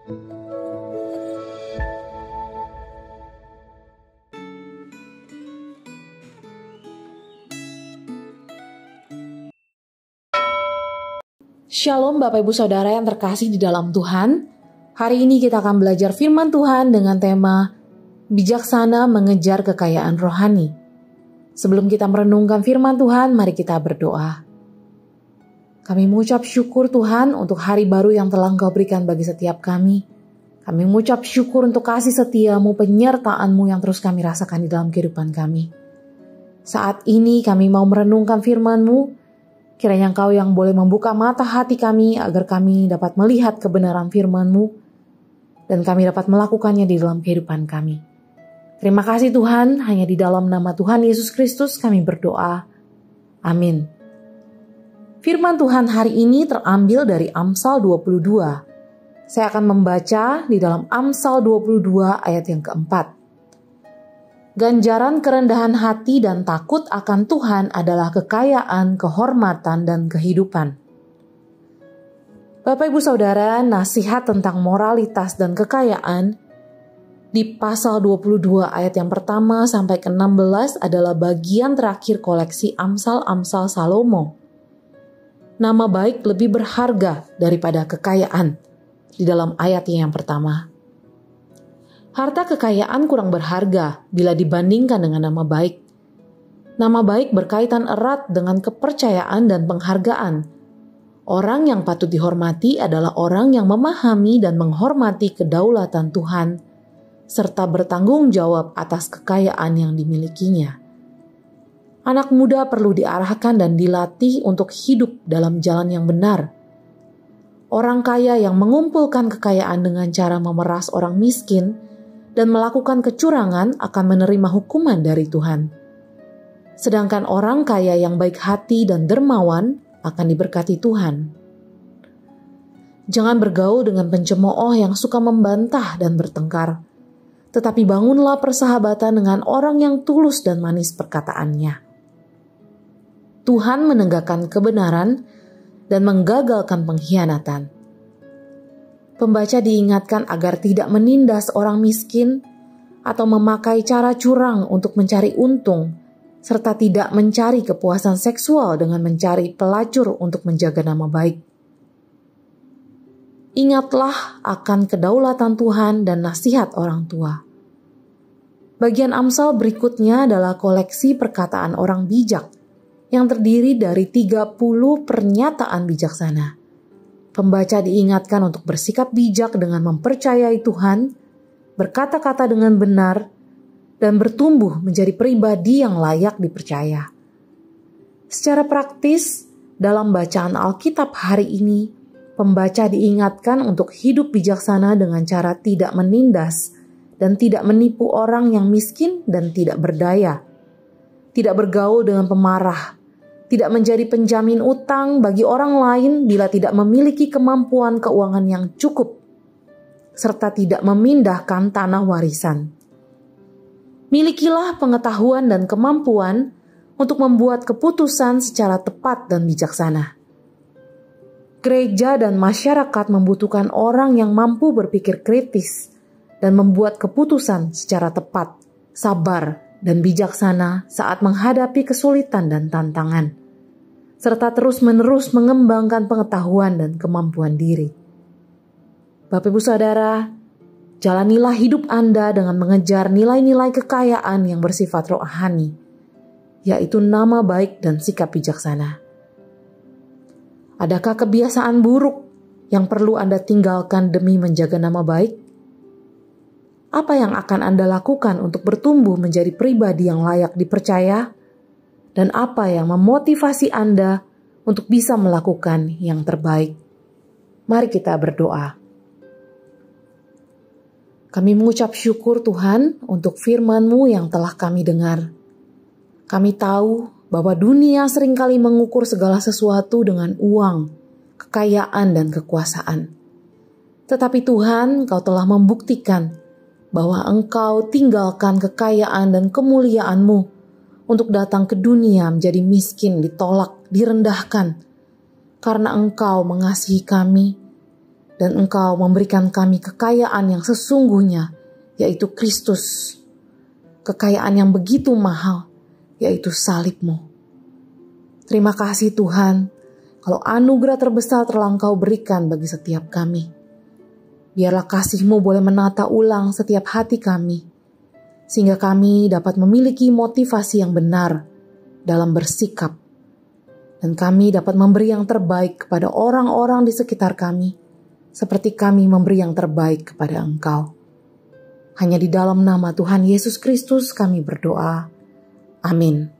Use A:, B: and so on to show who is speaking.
A: Shalom Bapak Ibu Saudara yang terkasih di dalam Tuhan. Hari ini kita akan belajar firman Tuhan dengan tema bijaksana mengejar kekayaan rohani. Sebelum kita merenungkan firman Tuhan, mari kita berdoa. Kami mengucap syukur Tuhan untuk hari baru yang telah Engkau berikan bagi setiap kami. Kami mengucap syukur untuk kasih setia-Mu, penyertaan-Mu yang terus kami rasakan di dalam kehidupan kami. Saat ini kami mau merenungkan firman-Mu. Kiranya Engkau yang boleh membuka mata hati kami agar kami dapat melihat kebenaran firman-Mu dan kami dapat melakukannya di dalam kehidupan kami. Terima kasih Tuhan, hanya di dalam nama Tuhan Yesus Kristus kami berdoa. Amin. Firman Tuhan hari ini terambil dari Amsal 22. Saya akan membaca di dalam Amsal 22 ayat yang keempat. Ganjaran kerendahan hati dan takut akan Tuhan adalah kekayaan, kehormatan, dan kehidupan. Bapak Ibu Saudara, nasihat tentang moralitas dan kekayaan di pasal 22 ayat yang pertama sampai ke-16 adalah bagian terakhir koleksi Amsal-Amsal Salomo. Nama baik lebih berharga daripada kekayaan di dalam ayat yang pertama. Harta kekayaan kurang berharga bila dibandingkan dengan nama baik. Nama baik berkaitan erat dengan kepercayaan dan penghargaan. Orang yang patut dihormati adalah orang yang memahami dan menghormati kedaulatan Tuhan, serta bertanggung jawab atas kekayaan yang dimilikinya. Anak muda perlu diarahkan dan dilatih untuk hidup dalam jalan yang benar. Orang kaya yang mengumpulkan kekayaan dengan cara memeras orang miskin dan melakukan kecurangan akan menerima hukuman dari Tuhan. Sedangkan orang kaya yang baik hati dan dermawan akan diberkati Tuhan. Jangan bergaul dengan pencemooh yang suka membantah dan bertengkar, tetapi bangunlah persahabatan dengan orang yang tulus dan manis perkataannya. Tuhan menegakkan kebenaran dan menggagalkan pengkhianatan. Pembaca diingatkan agar tidak menindas orang miskin atau memakai cara curang untuk mencari untung, serta tidak mencari kepuasan seksual dengan mencari pelacur untuk menjaga nama baik. Ingatlah akan kedaulatan Tuhan dan nasihat orang tua. Bagian Amsal berikutnya adalah koleksi perkataan orang bijak yang terdiri dari 30 pernyataan bijaksana. Pembaca diingatkan untuk bersikap bijak dengan mempercayai Tuhan, berkata-kata dengan benar, dan bertumbuh menjadi pribadi yang layak dipercaya. Secara praktis, dalam bacaan Alkitab hari ini, pembaca diingatkan untuk hidup bijaksana dengan cara tidak menindas dan tidak menipu orang yang miskin dan tidak berdaya, tidak bergaul dengan pemarah, tidak menjadi penjamin utang bagi orang lain bila tidak memiliki kemampuan keuangan yang cukup, serta tidak memindahkan tanah warisan. Milikilah pengetahuan dan kemampuan untuk membuat keputusan secara tepat dan bijaksana. Gereja dan masyarakat membutuhkan orang yang mampu berpikir kritis dan membuat keputusan secara tepat, sabar, dan bijaksana saat menghadapi kesulitan dan tantangan, serta terus-menerus mengembangkan pengetahuan dan kemampuan diri. Bapak Ibu Saudara, jalanilah hidup Anda dengan mengejar nilai-nilai kekayaan yang bersifat rohani, yaitu nama baik dan sikap bijaksana. Adakah kebiasaan buruk yang perlu Anda tinggalkan demi menjaga nama baik? Apa yang akan Anda lakukan untuk bertumbuh menjadi pribadi yang layak dipercaya? Dan apa yang memotivasi Anda untuk bisa melakukan yang terbaik? Mari kita berdoa. Kami mengucap syukur Tuhan untuk firman-Mu yang telah kami dengar. Kami tahu bahwa dunia seringkali mengukur segala sesuatu dengan uang, kekayaan, dan kekuasaan. Tetapi Tuhan, Engkau telah membuktikan bahwa Engkau tinggalkan kekayaan dan kemuliaan-Mu untuk datang ke dunia menjadi miskin, ditolak, direndahkan, karena Engkau mengasihi kami dan Engkau memberikan kami kekayaan yang sesungguhnya, yaitu Kristus. Kekayaan yang begitu mahal, yaitu salib-Mu. Terima kasih Tuhan, kalau anugerah terbesar telah Engkau berikan bagi setiap kami. Biarlah kasih-Mu boleh menata ulang setiap hati kami, sehingga kami dapat memiliki motivasi yang benar dalam bersikap. Dan kami dapat memberi yang terbaik kepada orang-orang di sekitar kami, seperti kami memberi yang terbaik kepada Engkau. Hanya di dalam nama Tuhan Yesus Kristus kami berdoa. Amin.